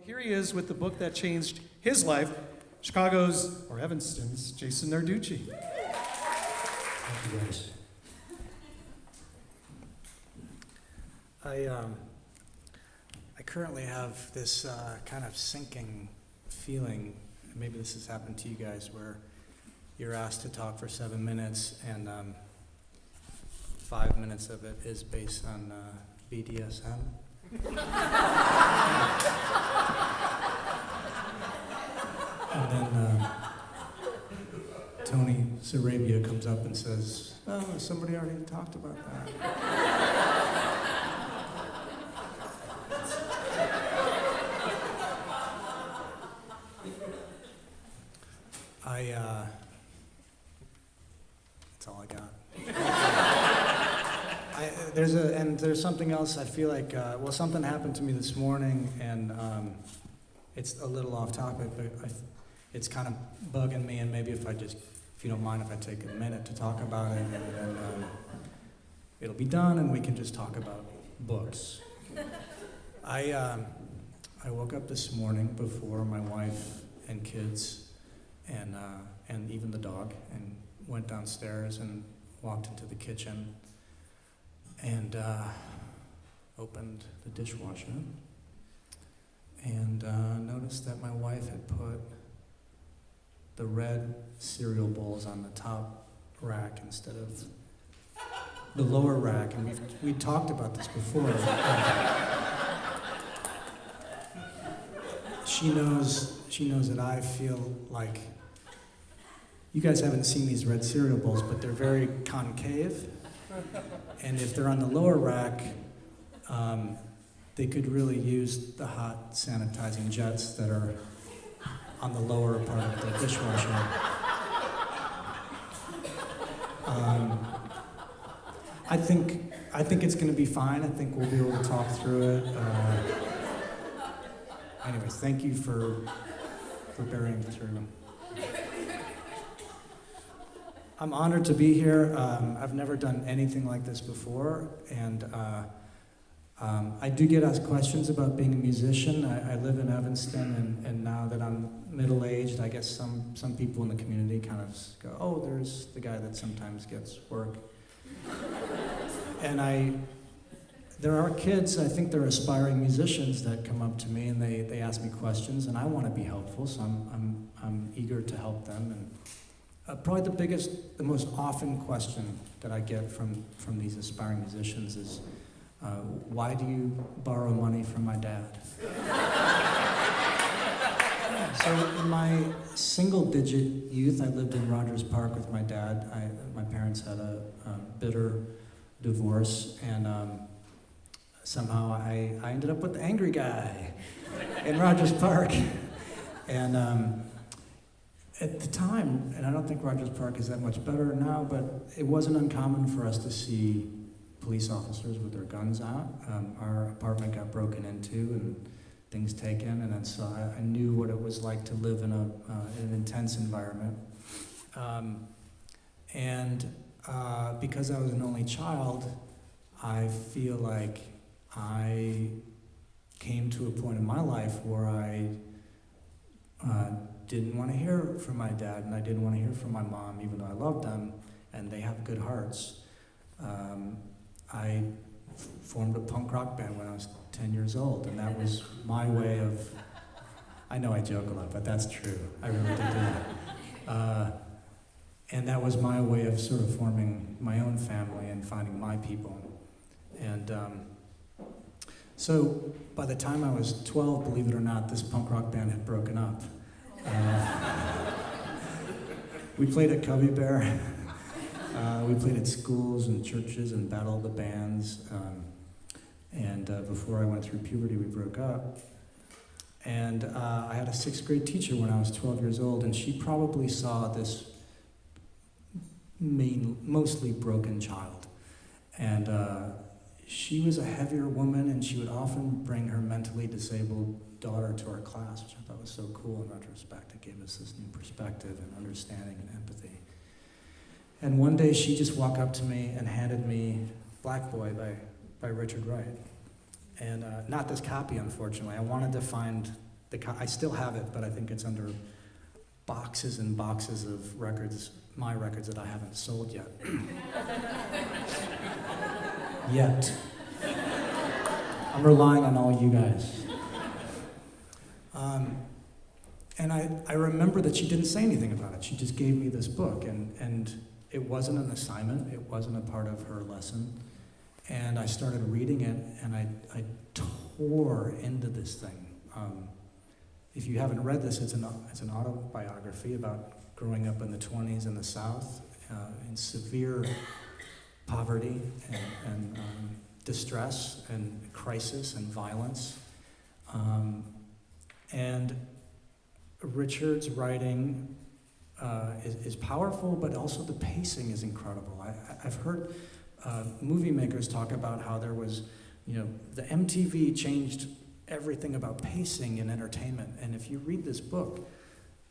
Here he is with the book that changed his life, Chicago's, or Evanston's, Jason Narducy. Thank you, guys. I currently have this kind of sinking feeling, and maybe this has happened to you guys, where you're asked to talk for 7 minutes, and 5 minutes of it is based on BDSM. And then Tony Sarabia comes up and says, "Oh, somebody already talked about that." That's all I got. There's something else I feel like, something happened to me this morning, and it's a little off topic, but it's kind of bugging me, and maybe if you don't mind if I take a minute to talk about it, and it'll be done, and we can just talk about books. I woke up this morning before my wife and kids and even the dog, and went downstairs and walked into the kitchen and opened the dishwasher and noticed that my wife had put the red cereal bowls on the top rack instead of the lower rack, and we talked about this before. She knows that I feel like, you guys haven't seen these red cereal bowls, but they're very concave, and if they're on the lower rack, they could really use the hot sanitizing jets that are on the lower part of the dishwasher. I think it's going to be fine. I think we'll be able to talk through it. Anyways, thank you for bearing through. I'm honored to be here. I've never done anything like this before, and I do get asked questions about being a musician. I live in Evanston, and now that I'm middle-aged, I guess some people in the community kind of go, "Oh, there's the guy that sometimes gets work." And there are kids, I think they're aspiring musicians that come up to me and they ask me questions, and I want to be helpful, so I'm eager to help them. And probably the most often question that I get from these aspiring musicians is, why do you borrow money from my dad? So in my single-digit youth, I lived in Rogers Park with my dad. My parents had a bitter divorce, and somehow I ended up with the angry guy in Rogers Park. And at the time, and I don't think Rogers Park is that much better now, but it wasn't uncommon for us to see police officers with their guns out. Our apartment got broken into and things taken, and then so I knew what it was like to live in an intense environment. Because I was an only child, I feel like I came to a point in my life where I didn't want to hear from my dad, and I didn't want to hear from my mom, even though I loved them, and they have good hearts. I formed a punk rock band when I was 10 years old, and that was my way of, I know I joke a lot, but that's true. I really did do that. And that was my way of sort of forming my own family and finding my people. And so by the time I was 12, believe it or not, this punk rock band had broken up. We played at Cubby Bear. We played at schools and churches and battled the bands. Before I went through puberty, we broke up. And I had a 6th grade teacher when I was 12 years old, and she probably saw this mostly broken child. And she was a heavier woman, and she would often bring her mentally disabled daughter to our class, which I thought was so cool in retrospect. It gave us this new perspective and understanding and empathy. And one day she just walked up to me and handed me Black Boy by Richard Wright. And not this copy, unfortunately. I wanted to find I still have it, but I think it's under boxes and boxes of records, my records that I haven't sold yet. Yet. I'm relying on all you guys. And I remember that she didn't say anything about it. She just gave me this book, and it wasn't an assignment. It wasn't a part of her lesson. And I started reading it, and I tore into this thing. If you haven't read this, it's an autobiography about growing up in the 20s in the South, in severe poverty and distress and crisis and violence. And Richard's writing is powerful, but also the pacing is incredible. I've heard movie makers talk about how there was, the MTV changed everything about pacing and entertainment. And if you read this book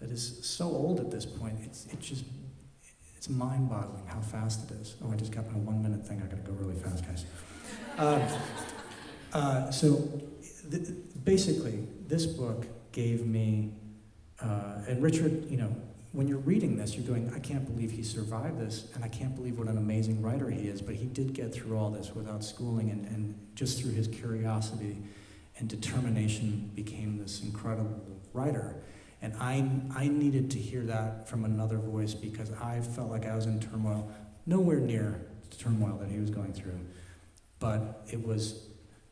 that is so old at this point, it's mind-boggling how fast it is. Oh, I just got my 1 minute thing. I gotta go really fast, guys. Basically, this book gave me, and Richard, when you're reading this, you're going, I can't believe he survived this, and I can't believe what an amazing writer he is, but he did get through all this without schooling, and just through his curiosity and determination became this incredible writer. And I needed to hear that from another voice because I felt like I was in turmoil, nowhere near the turmoil that he was going through. But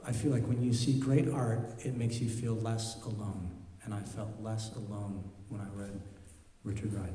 I feel like when you see great art, it makes you feel less alone. And I felt less alone when I read Richard Wright.